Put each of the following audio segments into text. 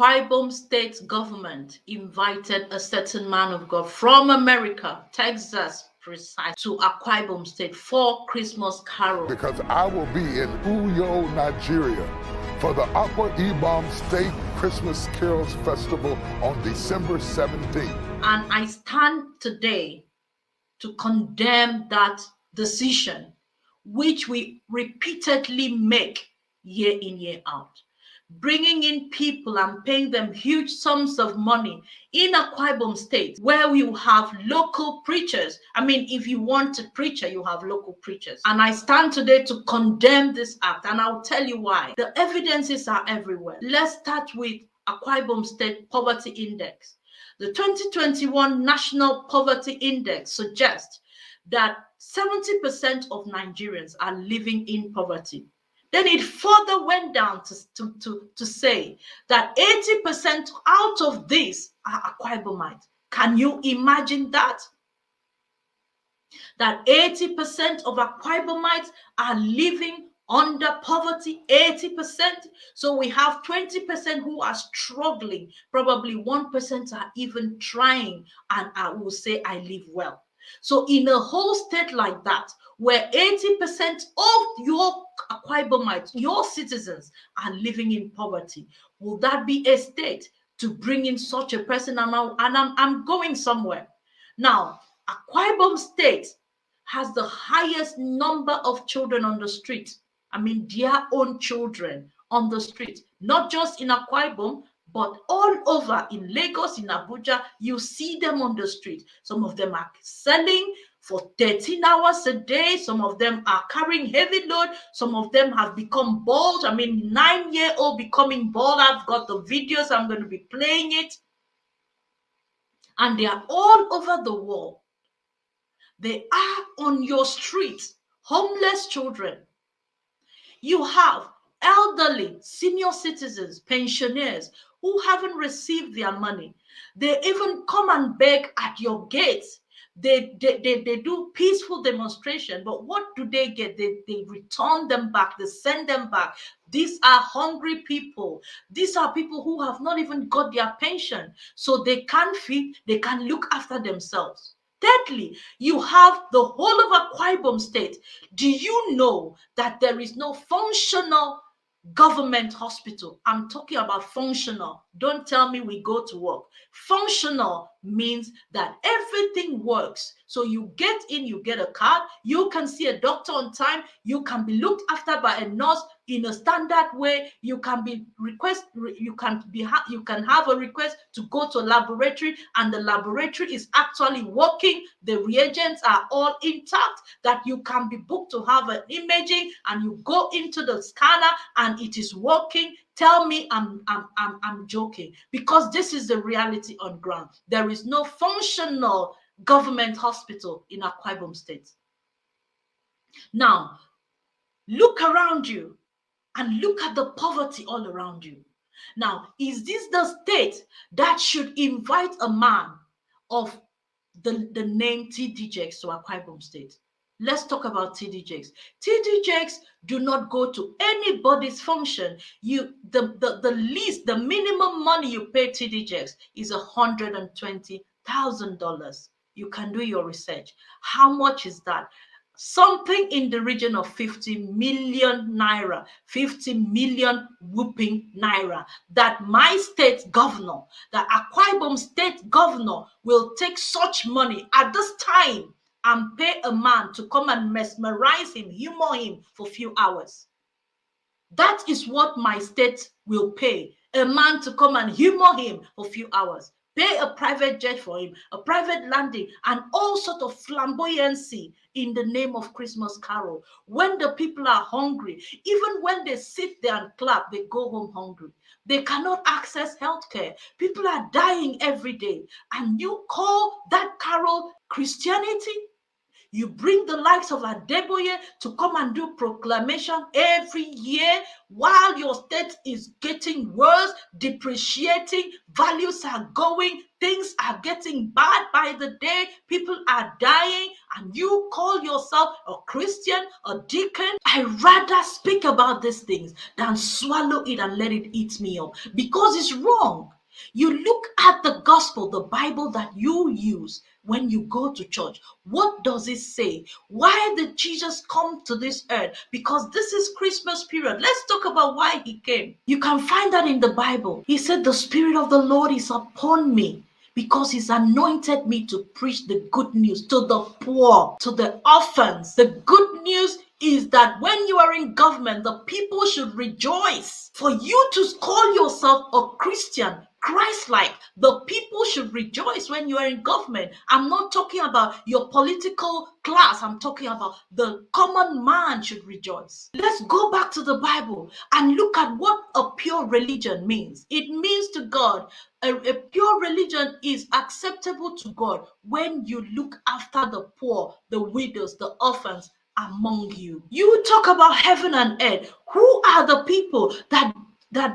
Akwa Ibom State government invited a certain man of God from America, Texas, precise, to Akwa Ibom State for Christmas carol. Because I will be in Uyo, Nigeria for the Akwa Ibom State Christmas Carols Festival on December 17th. And I stand today to condemn that decision, which we repeatedly make year in, year out. Bringing in people and paying them huge sums of money in Akwa Ibom State, where we have local preachers. I mean, if you want a preacher, you have local preachers. And I stand today to condemn this act, and I'll tell you why. The evidences are everywhere. Let's start with Akwa Ibom State Poverty Index. The 2021 National Poverty Index suggests that 70% of Nigerians are living in poverty. Then it further went down to say that 80% out of this are Akwa Ibomites. Can you imagine that? That 80% of Akwa Ibomites are living under poverty, 80%. So we have 20% who are struggling. Probably 1% are even trying, and I will say, I live well. So in a whole state like that, where 80% of your Akwa Ibomites, your citizens, are living in poverty, will that be a state to bring in such a person? And I'm going somewhere. Now, Akwa Ibom State has the highest number of children on the street. I mean, their own children on the street, not just in Akwa Ibom, but all over in Lagos, in Abuja, you see them on the street. Some of them are selling for 13 hours a day. Some of them are carrying heavy load. Some of them have become bald. I mean, 9-year-old becoming bald. I've got the videos. I'm going to be playing it. And they are all over the world. They are on your street, homeless children. You have elderly, senior citizens, pensioners who haven't received their money. They even come and beg at your gates. They do peaceful demonstration, but what do they get? They return them back. They send them back. These are hungry people. These are people who have not even got their pension, so they can't feed, they can look after themselves. Thirdly, you have the whole of Akwa Ibom State. Do you know that there is no functional government hospital? I'm talking about functional. Don't tell me we go to work. Functional means that everything works. So you get in, you get a card, you can see a doctor on time, you can be looked after by a nurse in a standard way. You can have a request to go to a laboratory, and the laboratory is actually working. The reagents are all intact, that you can be booked to have an imaging, and you go into the scanner and it is working. Tell me I'm joking, because this is the reality on ground. There is no functional government hospital in Akwa Ibom State. Now, look around you and look at the poverty all around you. Now, is this the state that should invite a man of the name TD Jakes to Akwa Ibom State? Let's talk about TD Jakes. TD Jakes do not go to anybody's function. The least, the minimum money you pay TD Jakes is $120,000. You can do your research. How much is that? Something in the region of 50 million naira, 50 million whooping naira, that my state governor, that Akwa Ibom State governor, will take such money at this time and pay a man to come and mesmerize him, humor him for a few hours. That is what my state will pay. A man to come and humor him for a few hours. Pay a private jet for him, a private landing, and all sort of flamboyancy in the name of Christmas carol. When the people are hungry, even when they sit there and clap, they go home hungry. They cannot access healthcare. People are dying every day. And you call that carol Christianity? You bring the likes of Adeboye to come and do proclamation every year while your state is getting worse, depreciating, values are going, things are getting bad by the day, people are dying, and you call yourself a Christian, a deacon. I rather speak about these things than swallow it and let it eat me up because it's wrong. You look at the gospel, the Bible that you use when you go to church. What does it say? Why did Jesus come to this earth? Because this is Christmas period. Let's talk about why he came. You can find that in the Bible. He said, the Spirit of the Lord is upon me because he's anointed me to preach the good news to the poor, to the orphans. The good news is that when you are in government, the people should rejoice. For you to call yourself a Christian, Christ-like, the people should rejoice when you are in government. I'm not talking about your political class. I'm talking about the common man should rejoice. Let's go back to the Bible and look at what a pure religion means. It means to God, a pure religion is acceptable to God when you look after the poor, the widows, the orphans among you. You talk about heaven and earth. Who are the people that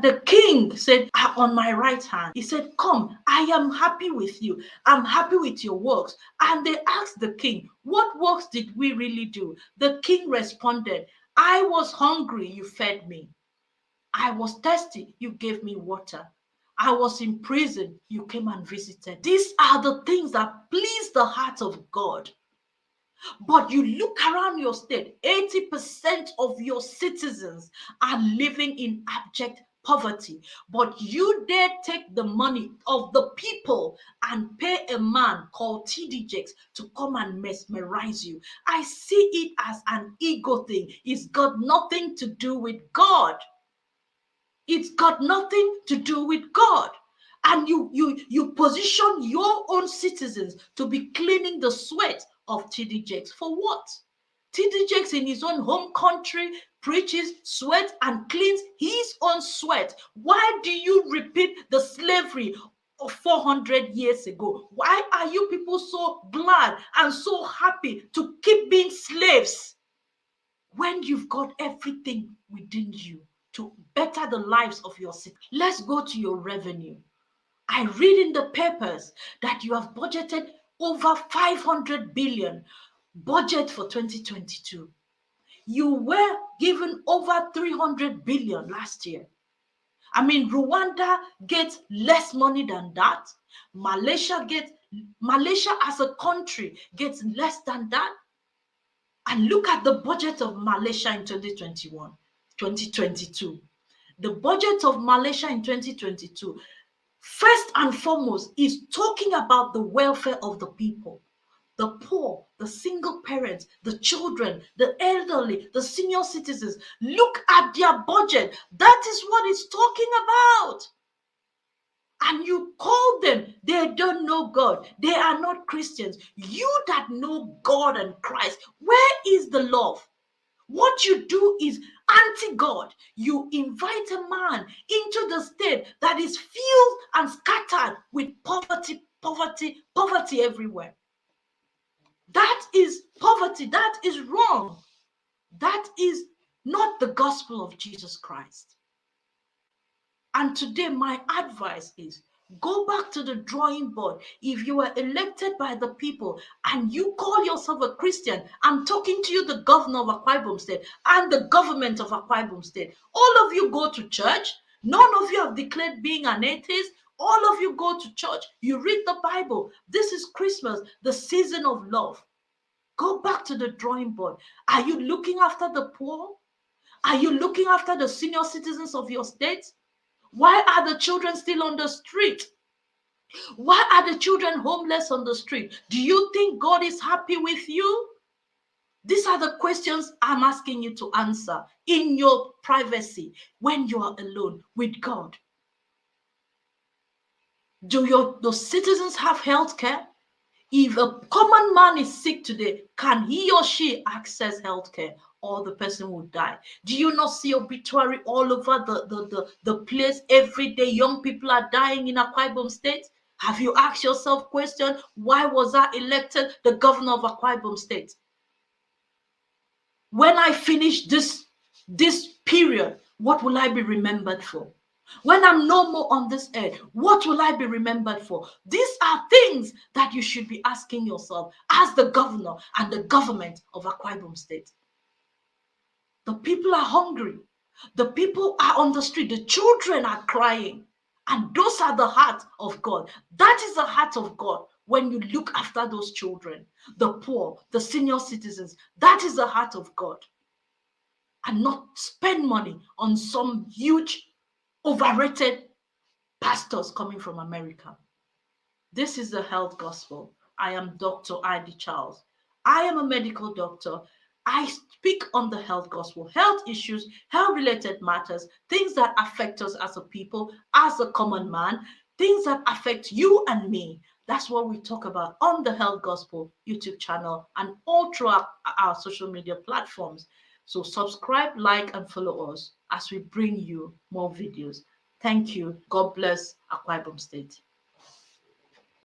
the king said are on my right hand? He said, come, I am happy with you. I'm happy with your works. And they asked the king, what works did we really do? The king responded, I was hungry, you fed me. I was thirsty, you gave me water. I was in prison, you came and visited. These are the things that please the heart of God. But you look around your state, 80% of your citizens are living in abject poverty. But you dare take the money of the people and pay a man called TD Jakes to come and mesmerize you. I see it as an ego thing. It's got nothing to do with God. It's got nothing to do with God. And you position your own citizens to be cleaning the sweat of TD Jakes. For what? TD Jakes in his own home country preaches, sweat, and cleans his own sweat. Why do you repeat the slavery of 400 years ago? Why are you people so glad and so happy to keep being slaves when you've got everything within you to better the lives of your city? Let's go to your revenue. I read in the papers that you have budgeted over 500 billion budget for 2022. You were given over 300 billion last year. I mean, Rwanda gets less money than that. Malaysia as a country gets less than that. And look at the budget of Malaysia in 2022. The budget of Malaysia in 2022, first and foremost, is talking about the welfare of the people, the poor, the single parents, the children, the elderly, the senior citizens. Look at their budget. That is what it's talking about. And you call them, they don't know God. They are not Christians. You that know God and Christ, where is the love? What you do is anti-God. You invite a man into the state that is filled and scattered with poverty everywhere. That is poverty. That is wrong. That is not the gospel of Jesus Christ. And today, my advice is go back to the drawing board. If you were elected by the people and you call yourself a Christian, I'm talking to you, the governor of Akwa Ibom State and the government of Akwa Ibom State. All of you go to church. None of you have declared being an atheist. All of you go to church. You read the Bible. This is Christmas, the season of love. Go back to the drawing board. Are you looking after the poor? Are you looking after the senior citizens of your state? Why are the children still on the street? Why are the children homeless on the street? Do you think God is happy with you? These are the questions I'm asking you to answer in your privacy when you are alone with God. Do the citizens have health care? If a common man is sick today, can he or she access health care? Or the person will die. Do you not see obituary all over the place every day? Young people are dying in Akwa Ibom State. Have you asked yourself question, why was I elected the governor of Akwa Ibom State? When I finish this period, what will I be remembered for? When I'm no more on this earth, what will I be remembered for? These are things that you should be asking yourself as the governor and the government of Akwa Ibom State. The people are hungry. The people are on the street. The children are crying. And those are the heart of God. That is the heart of God when you look after those children, the poor, the senior citizens. That is the heart of God. And not spend money on some huge, overrated pastors coming from America. This is the health gospel. I am Dr. Ivy Charles. I am a medical doctor. I speak on the health gospel, health issues, health related matters, things that affect us as a people, as a common man, things that affect you and me. That's what we talk about on the Health Gospel YouTube channel and all throughout our social media platforms. So subscribe, like, and follow us as we bring you more videos. Thank you. God bless Akwa Ibom State.